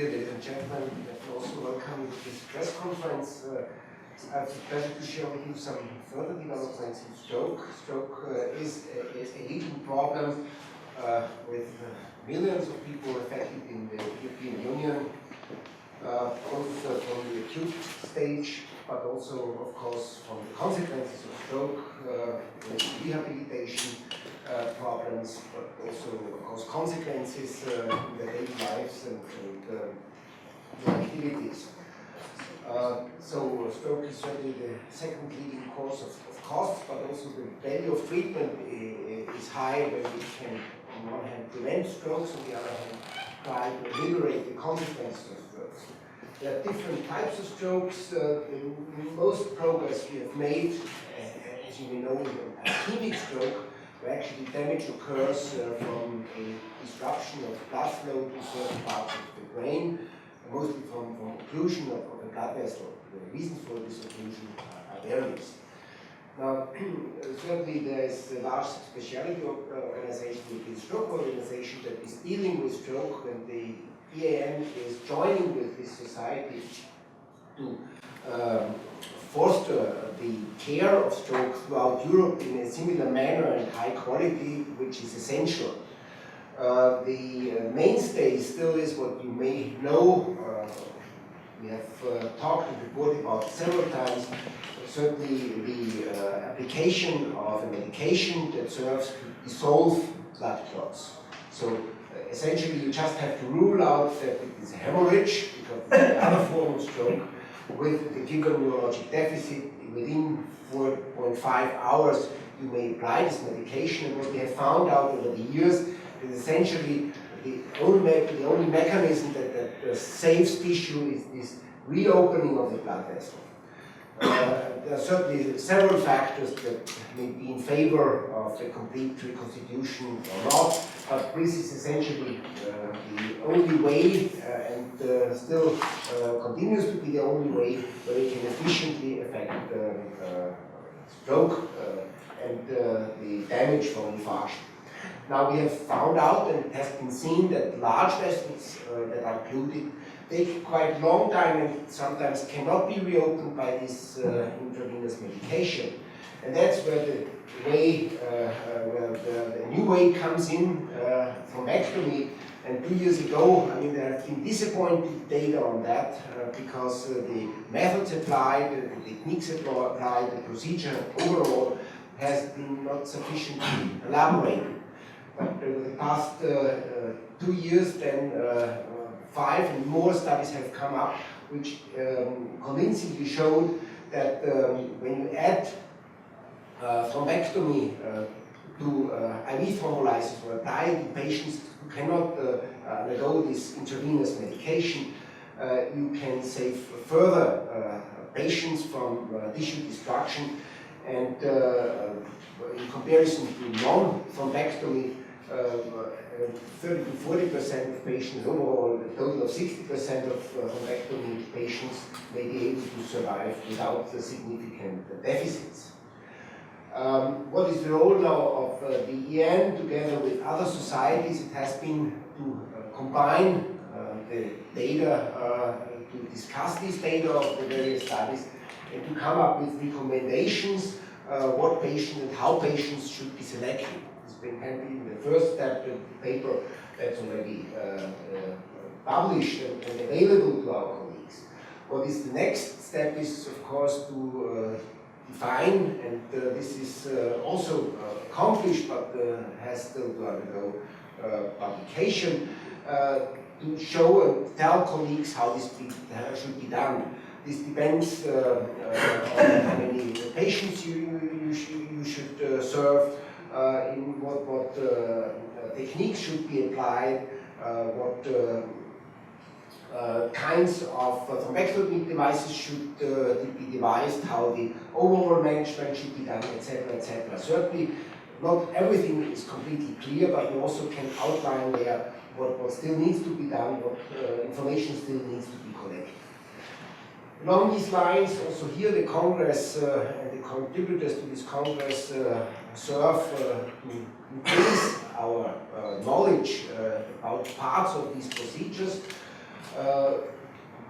Dear ladies and gentlemen, also welcome to this press conference. I have the pleasure to share with you some further developments in stroke. Stroke is a leading problem with millions of people affected in the European Union, both from the acute stage, but also, of course, from the consequences of stroke, rehabilitation problems, but also, of course, consequences in their daily lives and their activities. So stroke is certainly the second leading cause of cost, but also the value of treatment is high when we can, on one hand, prevent strokes, on the other hand, try to ameliorate the consequences of strokes. There are different types of strokes. The most progress we have made, as you may know, in ischemic stroke, where actually damage occurs from a disruption of blood flow to certain parts of the brain, mostly from occlusion of a blood vessel. The reasons for this occlusion are various. Now, certainly there is a large specialty organization, the stroke organization, that is dealing with stroke, and the EAN is joining with this society to foster the care of stroke throughout Europe in a similar manner and high quality, which is essential. The mainstay still is what you may know. We have talked in the board about several times. Certainly the application of a medication that serves to dissolve blood clots. So essentially you just have to rule out that it is a hemorrhage, because the other form of stroke, with the given neurologic deficit. Within 4.5 hours you may apply this medication, and what we have found out over the years is essentially the only mechanism that saves tissue is this reopening of the blood vessel. There are certainly several factors that may be in favor of the complete reconstitution or not, but this is essentially the only way, and still continues to be the only way where we can efficiently affect stroke and the damage from infarction. Now we have found out, and it has been seen, that large vessels that are occluded take quite a long time and sometimes cannot be reopened by this intravenous medication. And that's where the way, where the new way comes in, thrombectomy. And 2 years ago, I mean, there have been disappointing data on that because the methods applied, the techniques applied, the procedure overall has been not sufficiently elaborated. But over the past 2 years, then 5 and more studies have come up, which convincingly showed that when you add thrombectomy to IV thrombolysis or apply it in patients who cannot undergo this intravenous medication, you can save further patients from tissue destruction. And in comparison to non-thrombectomy, 30 to 40% of patients, overall a total of 60% of thrombectomy patients may be able to survive without significant deficits. What is the role now of the EAN together with other societies? It has been to combine the data, to discuss this data of the various studies, and to come up with recommendations what patients and how patients should be selected. This can be the first step, the paper that's already published and available to our colleagues. What is the next step is, of course, to define, and this is also accomplished, but has still to undergo publication, to show and tell colleagues how this should be done. This depends on how many patients you should serve, in what techniques should be applied, what kinds of thrombectomy devices should be devised, how the overall management should be done, etc., etc. Certainly, not everything is completely clear, but we also can outline there what still needs to be done, what information still needs to be collected. Along these lines, also here the Congress and the contributors to this Congress serve to increase our knowledge about parts of these procedures.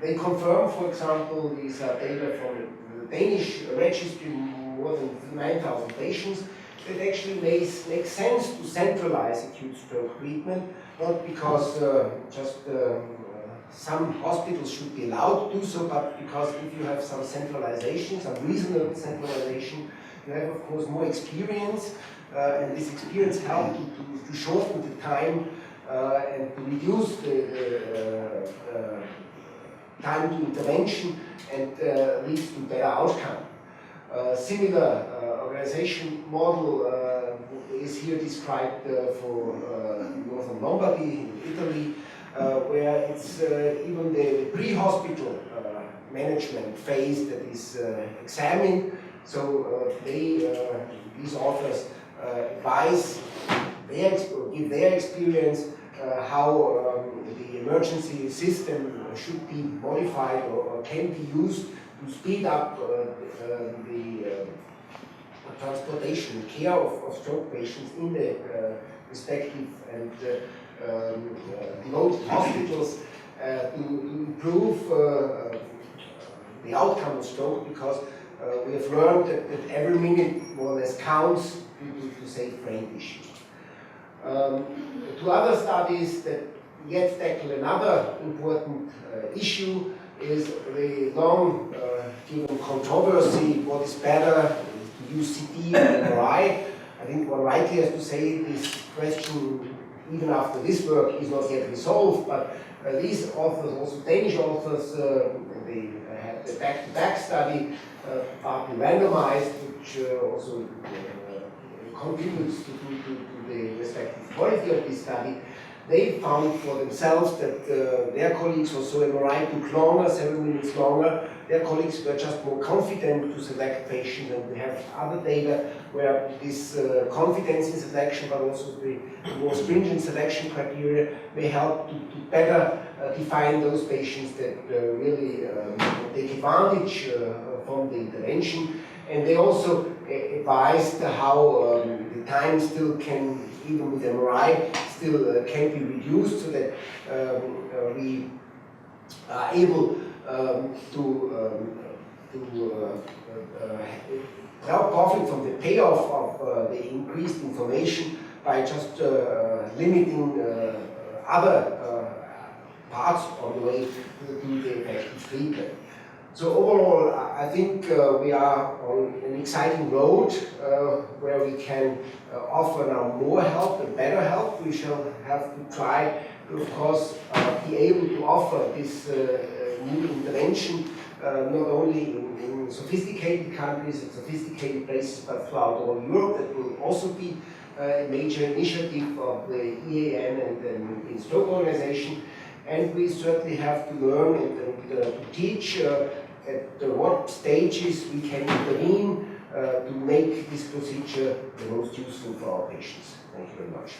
They confirm, for example, these data from the Danish registry, more than 9,000 patients, that actually makes sense to centralize acute stroke treatment, not because just some hospitals should be allowed to do so, but because if you have some centralization, some reasonable centralization, you have, of course, more experience, and this experience helps to shorten the time and to reduce the time to intervention and leads to better outcome. Similar organization model is here described for northern Lombardy in Italy, where it's even the pre-hospital management phase that is examined. So these authors advise give their experience how the emergency system should be modified or can be used to speed up the transportation and care of stroke patients in the respective and remote hospitals to improve the outcome of stroke, because we have learned that every minute more or less counts to save brain tissue. Two other studies that yet tackle another important issue is the long given controversy, what is better, to use CT or MRI. I think one rightly has to say this question, even after this work, is not yet resolved, but these authors, also Danish authors, they had the back-to-back study, partly randomized, which also contributes to the respective quality of this study. They found for themselves that their colleagues, also MRI took longer, 7 minutes longer. Their colleagues were just more confident to select patients, and we have other data where this confidence in selection, but also the more stringent selection criteria, may help to better define those patients that really take advantage from the intervention. And they also advised how the time still can, even with MRI, still can be reduced, so that we are able to help profit from the payoff of the increased information by just limiting other parts on the way to the effective treatment. So overall, I think we are on an exciting road where we can offer now more help and better help. We shall have to try to, of course, be able to offer this new intervention not only in sophisticated countries and sophisticated places, but throughout all Europe. That will also be a major initiative of the EAN and the European Stroke Organization. And we certainly have to learn and to teach at what stages we can intervene to make this procedure the most useful for our patients. Thank you very much.